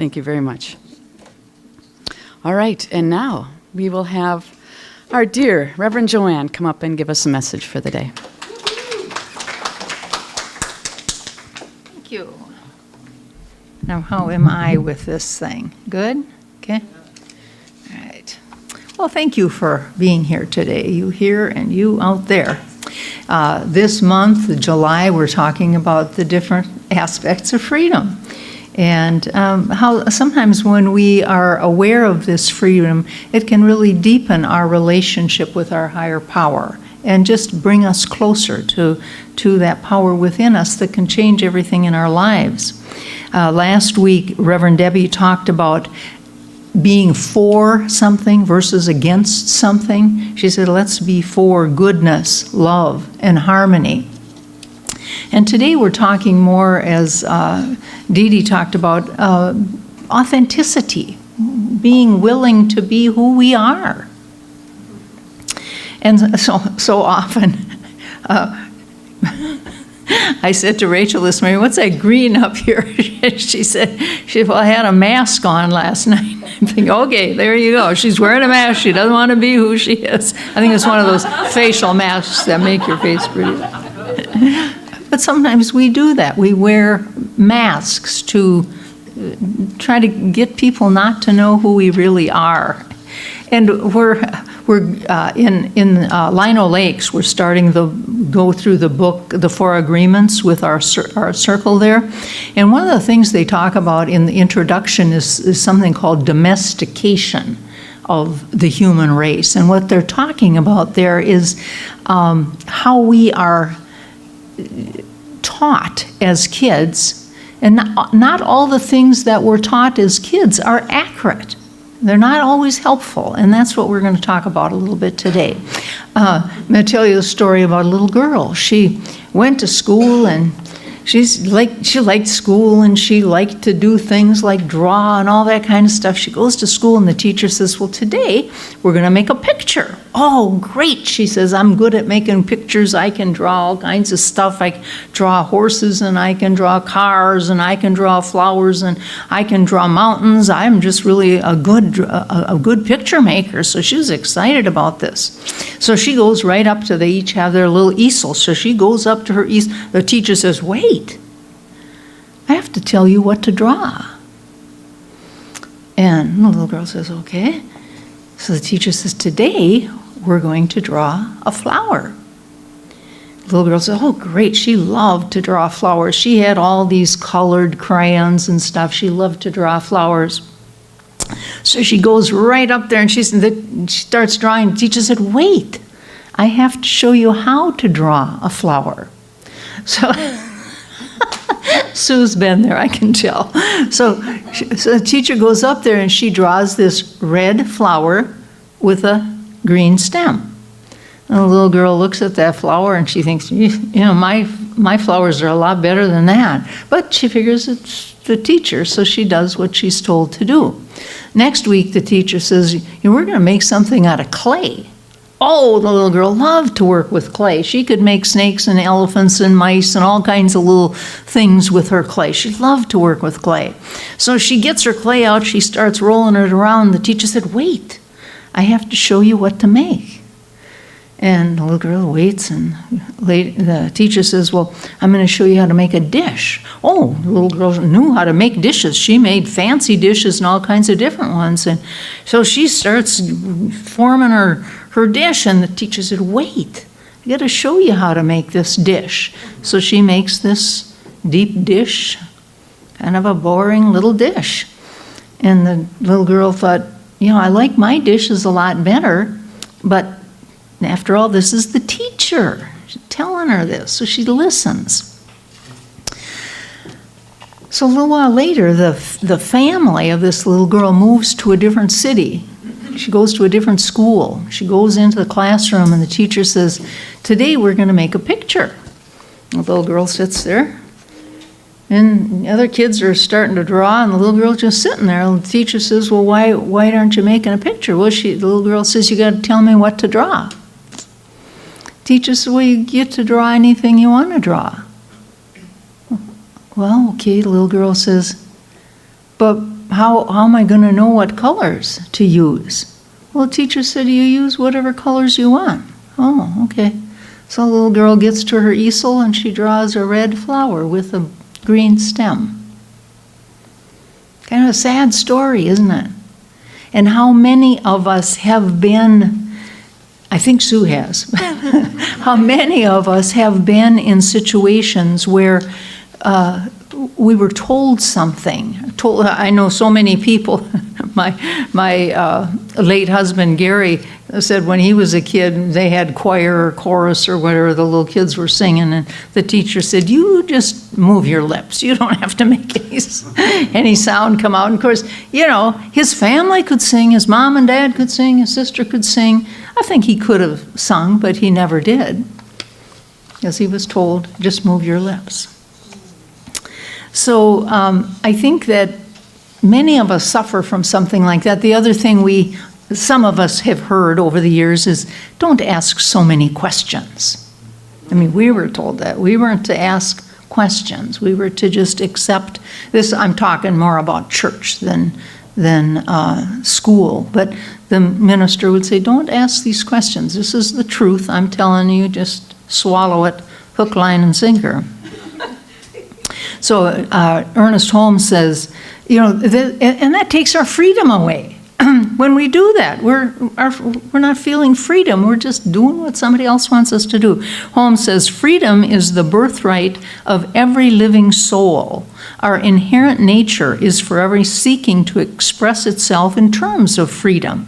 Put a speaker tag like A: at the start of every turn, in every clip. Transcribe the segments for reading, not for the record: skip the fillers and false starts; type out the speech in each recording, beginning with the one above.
A: Thank you very much. All right, and now we will have our dear Reverend Joanne come up and give us a message for the day.
B: Thank you. Now, how am I with this thing? Good? Okay. All right. Well, thank you for being here today, you here and you out there. This month, July, we're talking about the different aspects of freedom. And how sometimes when we are aware of this freedom, it can really deepen our relationship with our higher power and just bring us closer to that power within us that can change everything in our lives. Last week, Reverend Debbie talked about being for something versus against something. She said, let's be for goodness, love, and harmony. And today we're talking more, as Dee Dee talked about, authenticity, being willing to be who we are. And so often, I said to Rachel this morning, what's that green up here? She said, well, I had a mask on last night. I'm thinking, okay, there you go. She's wearing a mask. She doesn't want to be who she is. I think it's one of those facial masks that make your face pretty. But sometimes we do that. We wear masks to try to get people not to know who we really are. And we're in Lino Lakes. We're starting to go through the book, The Four Agreements, with our circle there. And one of the things they talk about in the introduction is something called domestication of the human race. And what they're talking about there is how we are taught as kids, and not all the things that we're taught as kids are accurate. They're not always helpful, and that's what we're going to talk about a little bit today. I'm going to tell you a story about a little girl. She went to school, and she liked school, and she liked to do things like draw and all that kind of stuff. She goes to school, and the teacher says, well, today we're going to make a picture. Oh, great, she says, I'm good at making pictures. I can draw all kinds of stuff. I draw horses, and I can draw cars, and I can draw flowers, and I can draw mountains. I'm just really a good picture maker. So she was excited about this. So she goes right up to, they each have their little easel. So she goes up to her easel. The teacher says, wait, I have to tell you what to draw. And the little girl says, okay. So the teacher says, today we're going to draw a flower. The little girl said, oh, great. She loved to draw flowers. She had all these colored crayons and stuff. She loved to draw flowers. So she goes right up there and she starts drawing. The teacher said, wait, I have to show you how to draw a flower. So Sue's been there, I can tell. So the teacher goes up there and she draws this red flower with a green stem. And the little girl looks at that flower and she thinks, my flowers are a lot better than that. But she figures it's the teacher, so she does what she's told to do. Next week, the teacher says, we're going to make something out of clay. Oh, the little girl loved to work with clay. She could make snakes and elephants and mice and all kinds of little things with her clay. She loved to work with clay. So she gets her clay out. She starts rolling it around. The teacher said, wait, I have to show you what to make. And the little girl waits, and the teacher says, well, I'm going to show you how to make a dish. Oh, the little girl knew how to make dishes. She made fancy dishes and all kinds of different ones. And so she starts forming her dish, and the teacher said, wait, I got to show you how to make this dish. So she makes this deep dish, kind of a boring little dish. And the little girl thought, I like my dishes a lot better, but after all, this is the teacher telling her this, so she listens. So a little while later, the family of this little girl moves to a different city. She goes to a different school. She goes into the classroom, and the teacher says, today we're going to make a picture. The little girl sits there, and the other kids are starting to draw, and the little girl's just sitting there. And the teacher says, well, why aren't you making a picture? Well, the little girl says, you got to tell me what to draw. Teacher says, well, you get to draw anything you want to draw. Well, okay, the little girl says, but how am I going to know what colors to use? Well, the teacher said, you use whatever colors you want. Oh, okay. So the little girl gets to her easel and she draws a red flower with a green stem. Kind of a sad story, isn't it? And how many of us have been, I think Sue has, how many of us have been in situations where we were told something. I know so many people. My late husband Gary said when he was a kid, they had choir or chorus or whatever the little kids were singing, and the teacher said, "You just move your lips. You don't have to make any sound come out." And of course, you know, his family could sing. His mom and dad could sing. His sister could sing. I think he could have sung, but he never did, because he was told, "Just move your lips." So I think that many of us suffer from something like that. The other thing some of us have heard over the years is, don't ask so many questions. I mean, we were told that. We weren't to ask questions. We were to just accept this. I'm talking more about church than school. But the minister would say, don't ask these questions. This is the truth. I'm telling you, just swallow it, hook, line, and sinker. So Ernest Holmes says, you know, and that takes our freedom away. When we do that, we're not feeling freedom. We're just doing what somebody else wants us to do. Holmes says, freedom is the birthright of every living soul. Our inherent nature is forever seeking to express itself in terms of freedom.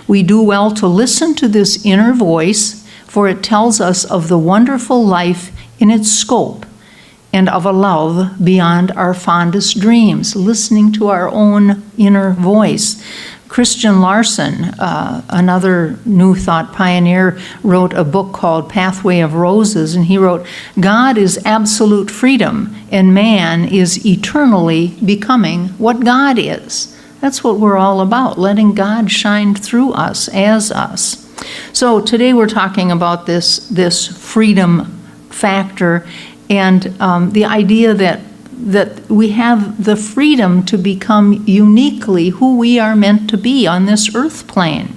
B: We do well to listen to this inner voice, for it tells us of the wonderful life in its scope, and of a love beyond our fondest dreams, listening to our own inner voice. Christian Larson, another New Thought pioneer, wrote a book called Pathway of Roses, and he wrote, God is absolute freedom, and man is eternally becoming what God is. That's what we're all about, letting God shine through us, as us. So today we're talking about this freedom factor, and the idea that we have the freedom to become uniquely who we are meant to be on this earth plane.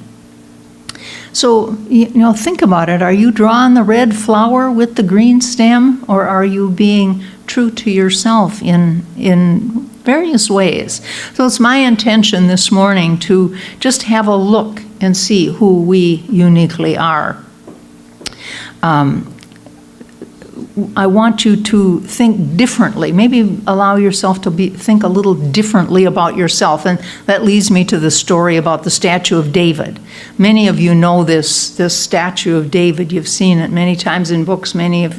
B: So, you know, think about it. Are you drawing the red flower with the green stem, or are you being true to yourself in various ways? So it's my intention this morning to just have a look and see who we uniquely are. I want you to think differently. Maybe allow yourself to think a little differently about yourself. And that leads me to the story about the statue of David. Many of you know this statue of David. You've seen it many times in books.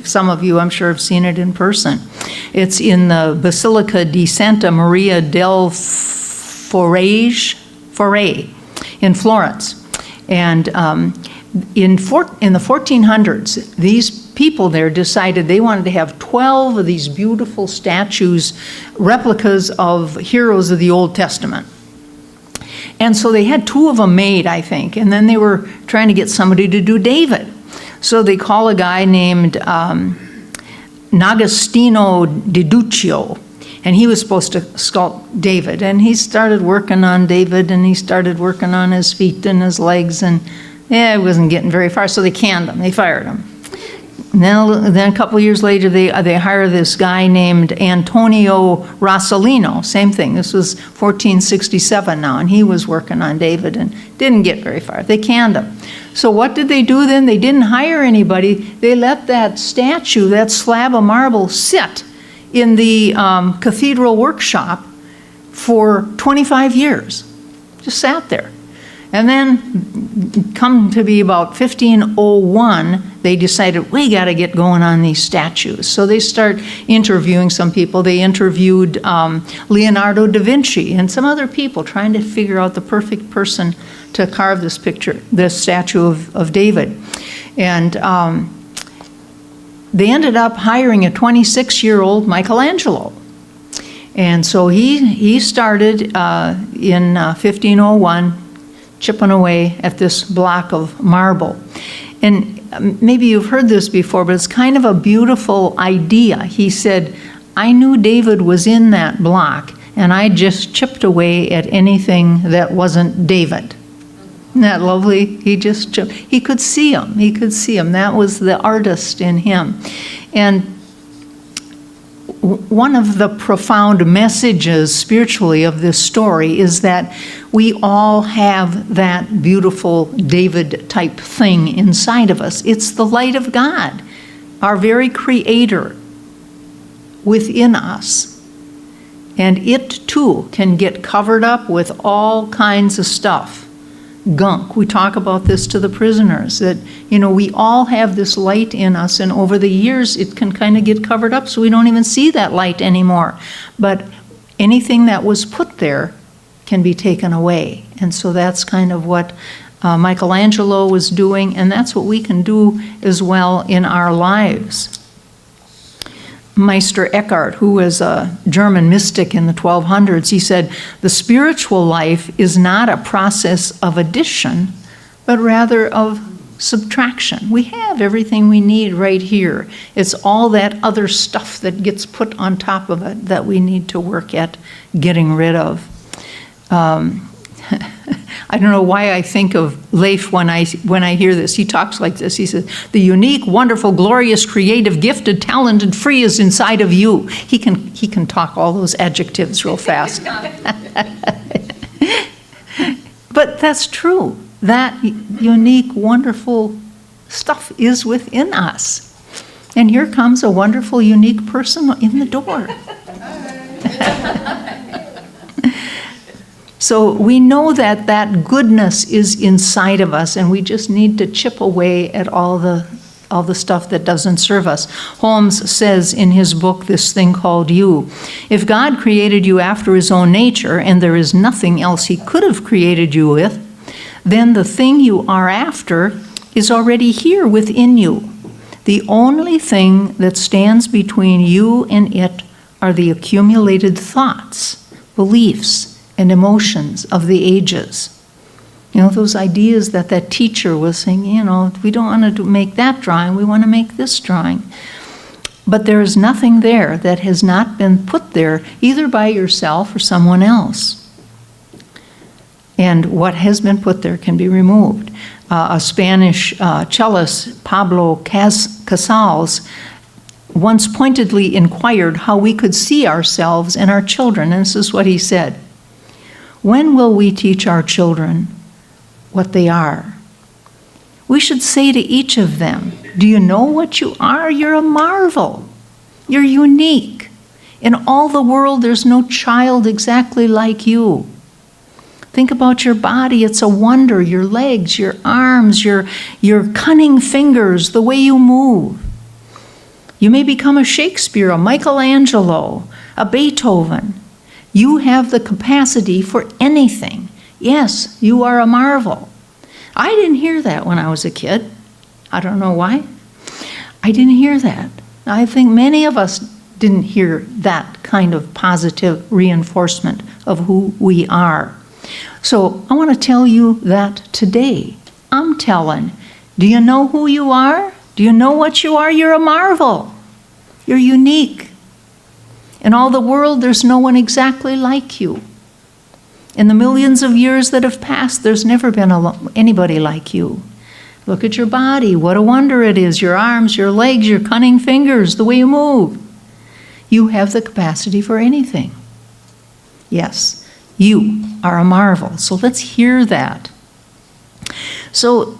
B: Some of you, I'm sure, have seen it in person. It's in the Basilica di Santa Maria del Fiore in Florence. And in the 1400s, these people there decided they wanted to have 12 of these beautiful statues, replicas of heroes of the Old Testament. And so they had 2 of them made, I think, and then they were trying to get somebody to do David. So they call a guy named N'Agostino di Duccio, and he was supposed to sculpt David. And he started working on David, and he started working on his feet and his legs, and it wasn't getting very far, so they canned him. They fired him. And then a couple of years later, they hire this guy named Antonio Rossellino. Same thing. This was 1467 now, and he was working on David and didn't get very far. They canned him. So what did they do then? They didn't hire anybody. They let that statue, that slab of marble, sit in the cathedral workshop for 25 years. Just sat there. And then, come to be about 1501, they decided, we got to get going on these statues. So they start interviewing some people. They interviewed Leonardo da Vinci and some other people, trying to figure out the perfect person to carve this statue of David. And they ended up hiring a 26-year-old Michelangelo. And so he started in 1501, chipping away at this block of marble. And maybe you've heard this before, but it's kind of a beautiful idea. He said, I knew David was in that block, and I just chipped away at anything that wasn't David. Isn't that lovely? He could see him. He could see him. That was the artist in him. And one of the profound messages spiritually of this story is that we all have that beautiful David type thing inside of us. It's the light of God, our very creator within us. And it too can get covered up with all kinds of stuff. Gunk. We talk about this to the prisoners, that, we all have this light in us, and over the years it can kind of get covered up so we don't even see that light anymore. But anything that was put there can be taken away. And so that's kind of what Michelangelo was doing, and that's what we can do as well in our lives. Meister Eckhart, who was a German mystic in the 1200s, he said, the spiritual life is not a process of addition, but rather of subtraction. We have everything we need right here. It's all that other stuff that gets put on top of it that we need to work at getting rid of. I don't know why I think of Leif when I hear this. He talks like this. He says, the unique, wonderful, glorious, creative, gifted, talented, free is inside of you. He can talk all those adjectives real fast. But that's true. That unique, wonderful stuff is within us. And here comes a wonderful, unique person in the door. So we know that that goodness is inside of us, and we just need to chip away at all the stuff that doesn't serve us. Holmes says in his book, this thing called You, if God created you after his own nature, and there is nothing else he could have created you with, then the thing you are after is already here within you. The only thing that stands between you and it are the accumulated thoughts, beliefs, and emotions of the ages. Those ideas that teacher was saying, we don't want to make that drawing, we want to make this drawing. But there is nothing there that has not been put there either by yourself or someone else. And what has been put there can be removed. A Spanish cellist, Pablo Casals, once pointedly inquired how we could see ourselves and our children, and this is what he said. When will we teach our children what they are? We should say to each of them, do you know what you are? You're a marvel. You're unique. In all the world, there's no child exactly like you. Think about your body. It's a wonder. Your legs, your arms, your cunning fingers, the way you move. You may become a Shakespeare, a Michelangelo, a Beethoven. You have the capacity for anything. Yes, you are a marvel. I didn't hear that when I was a kid. I don't know why. I didn't hear that. I think many of us didn't hear that kind of positive reinforcement of who we are. So I want to tell you that today. I'm telling. Do you know who you are? Do you know what you are? You're a marvel. You're unique. In all the world, there's no one exactly like you. In the millions of years that have passed, there's never been anybody like you. Look at your body. What a wonder it is. Your arms, your legs, your cunning fingers, the way you move. You have the capacity for anything. Yes, you are a marvel. So let's hear that. So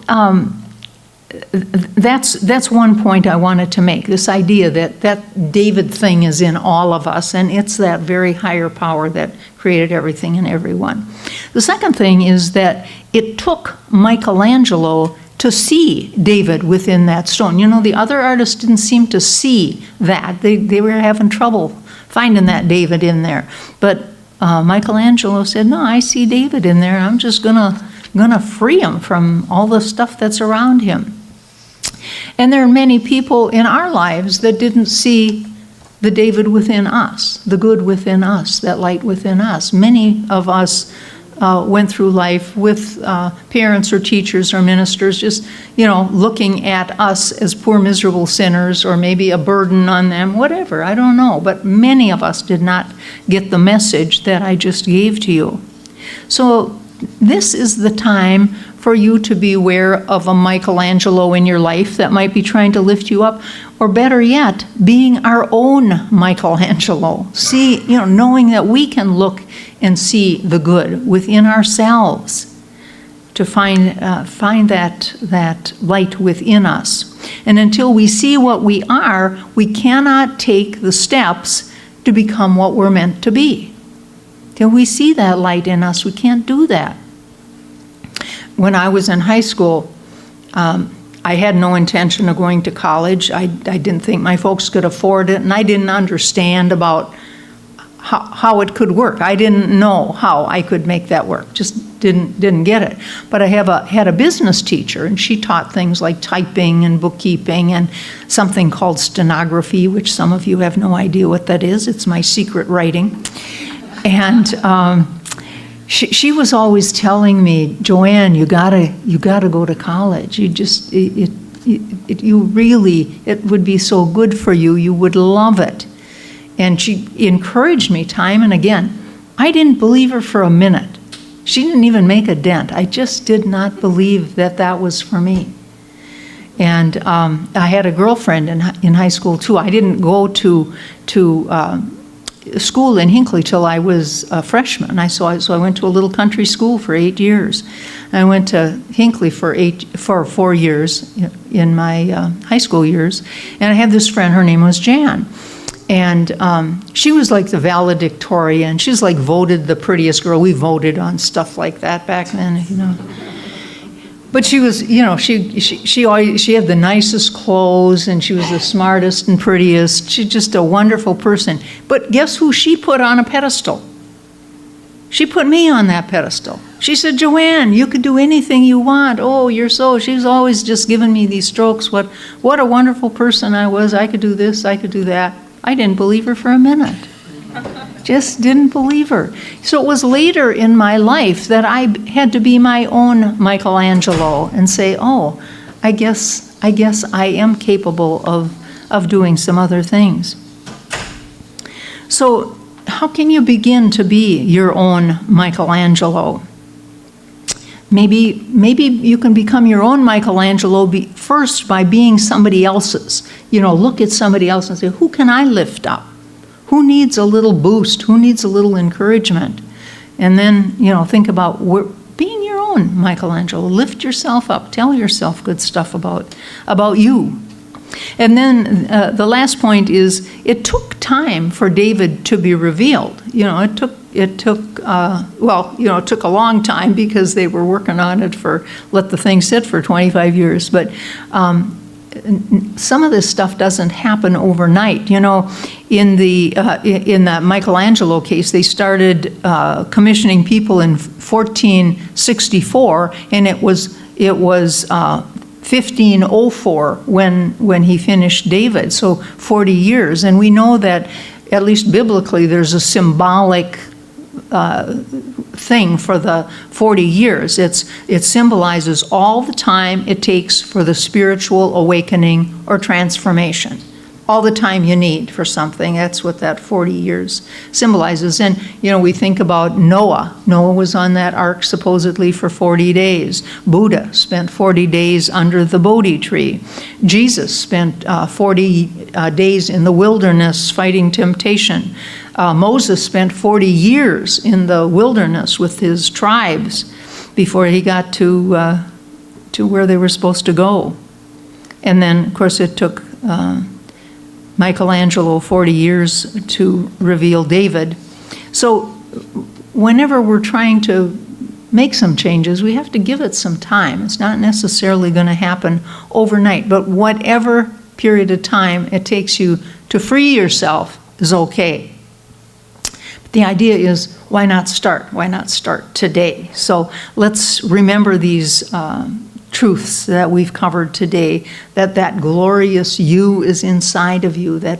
B: that's one point I wanted to make, this idea that David thing is in all of us, and it's that very higher power that created everything and everyone. The second thing is that it took Michelangelo to see David within that stone. The other artists didn't seem to see that. They were having trouble finding that David in there. But Michelangelo said, no, I see David in there. I'm just gonna free him from all the stuff that's around him. And there are many people in our lives that didn't see the David within us, the good within us, that light within us. Many of us went through life with parents or teachers or ministers just, looking at us as poor, miserable sinners, or maybe a burden on them, whatever, I don't know. But many of us did not get the message that I just gave to you. So this is the time for you to be aware of a Michelangelo in your life that might be trying to lift you up, or better yet, being our own Michelangelo. See, knowing that we can look and see the good within ourselves, to find that light within us. And until we see what we are, we cannot take the steps to become what we're meant to be. Till we see that light in us, we can't do that. When I was in high school, I had no intention of going to college. I didn't think my folks could afford it, and I didn't understand about how it could work. I didn't know how I could make that work. Just didn't get it. But I had a business teacher, and she taught things like typing and bookkeeping and something called stenography, which some of you have no idea what that is. It's my secret writing. And she was always telling me, Joanne, you gotta go to college. It would be so good for you. You would love it. And she encouraged me time and again. I didn't believe her for a minute. She didn't even make a dent. I just did not believe that was for me. And I had a girlfriend in high school too. I didn't go to school in Hinckley till I was a freshman. So I went to a little country school for 8 years. I went to Hinckley for 4 years in my high school years. And I had this friend, her name was Jan. And she was like the valedictorian. She's like voted the prettiest girl. We voted on stuff like that back then, But she was, she had the nicest clothes, and she was the smartest and prettiest. She's just a wonderful person. But guess who she put on a pedestal? She put me on that pedestal. She said, Joanne, you could do anything you want. Oh, she's always just giving me these strokes. What a wonderful person I was. I could do this, I could do that. I didn't believe her for a minute. Just didn't believe her. So it was later in my life that I had to be my own Michelangelo and say, oh, I guess I am capable of doing some other things. So how can you begin to be your own Michelangelo? Maybe you can become your own Michelangelo first by being somebody else's. Look at somebody else and say, who can I lift up? Who needs a little boost? Who needs a little encouragement? And then, think about being your own Michelangelo. Lift yourself up. Tell yourself good stuff about you. And then the last point is, it took time for David to be revealed. It took a long time because they were working on it let the thing sit for 25 years. But some of this stuff doesn't happen overnight. In the Michelangelo case, they started commissioning people in 1464, and it was 1504 when he finished David, so 40 years. And we know that, at least biblically, there's a symbolic thing for the 40 years. It symbolizes all the time it takes for the spiritual awakening or transformation. All the time you need for something. That's what that 40 years symbolizes. And, we think about Noah. Noah was on that ark supposedly for 40 days. Buddha spent 40 days under the Bodhi tree. Jesus spent 40 days in the wilderness fighting temptation. Moses spent 40 years in the wilderness with his tribes before he got to where they were supposed to go. And then, of course, it took Michelangelo 40 years to reveal David. So whenever we're trying to make some changes, we have to give it some time. It's not necessarily going to happen overnight, but whatever period of time it takes you to free yourself is okay. But the idea is, why not start? Why not start today? So let's remember these truths that we've covered today, that glorious you is inside of you, that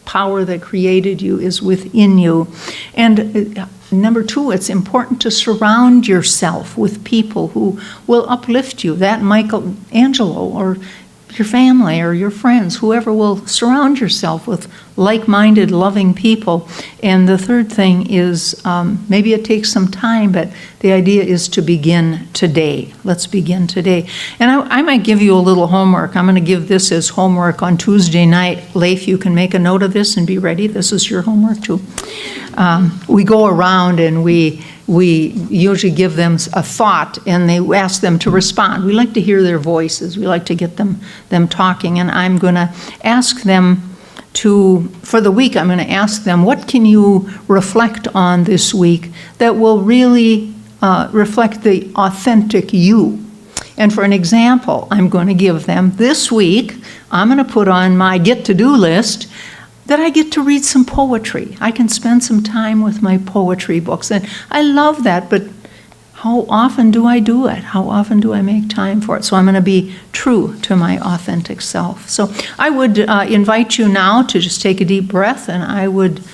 B: power that created you is within you. And Number two, it's important to surround yourself with people who will uplift you. That Michelangelo or your family or your friends, whoever will surround yourself with like-minded, loving people. And the third thing is, maybe it takes some time, but the idea is to begin today. Let's begin today. And I might give you a little homework. I'm going to give this as homework on Tuesday night. Leif, you can make a note of this and be ready. This is your homework too. We go around and we usually give them a thought and they ask them to respond. We like to hear their voices. We like to get them talking. And I'm going to ask them for the week, I'm going to ask them, what can you reflect on this week that will really reflect the authentic you? And for an example, I'm going to give them this week, I'm going to put on my get-to-do list that I get to read some poetry. I can spend some time with my poetry books. And I love that, but how often do I do it? How often do I make time for it? So I'm going to be true to my authentic self. So I would invite you now to just take a deep breath, and I would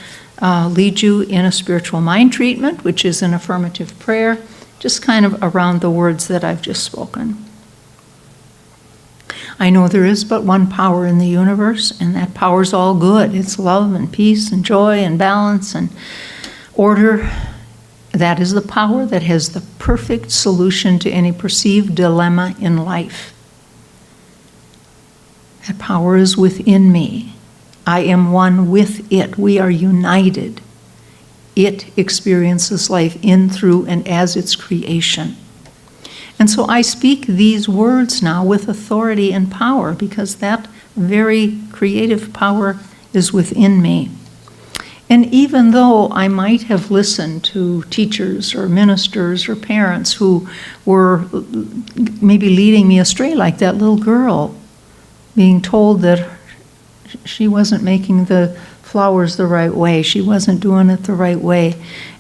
B: lead you in a spiritual mind treatment, which is an affirmative prayer, just kind of around the words that I've just spoken. I know there is but one power in the universe, and that power is all good. It's love and peace and joy and balance and order. That is the power that has the perfect solution to any perceived dilemma in life. That power is within me. I am one with it. We are united. It experiences life in, through, and as its creation. And so I speak these words now with authority and power because that very creative power is within me. And even though I might have listened to teachers or ministers or parents who were maybe leading me astray, like that little girl being told that she wasn't making the flowers the right way, she wasn't doing it the right way,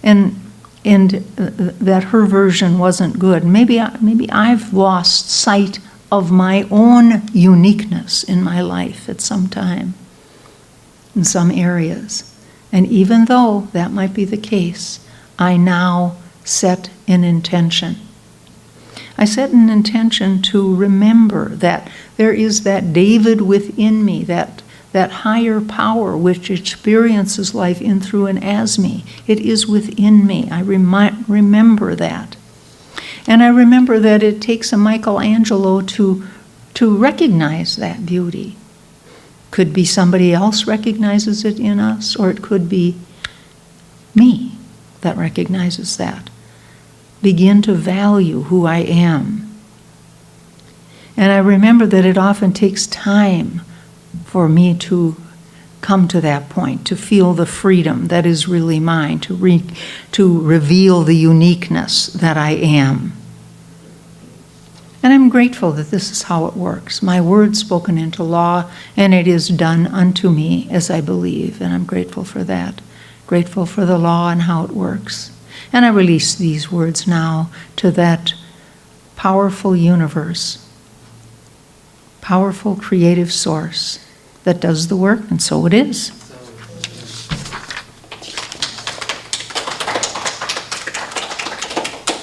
B: and that her version wasn't good. Maybe I've lost sight of my own uniqueness in my life at some time, in some areas. And even though that might be the case, I now set an intention. I set an intention to remember that there is that David within me, that higher power which experiences life in, through, and as me. It is within me. I remember that. And I remember that it takes a Michelangelo to recognize that beauty. Could be somebody else recognizes it in us, or it could be me that recognizes that. Begin to value who I am. And I remember that it often takes time for me to come to that point, to feel the freedom that is really mine, to reveal the uniqueness that I am. And I'm grateful that this is how it works. My word spoken into law, and it is done unto me as I believe. And I'm grateful for that. Grateful for the law and how it works. And I release these words now to that powerful universe, powerful creative source that does the work, and so it is.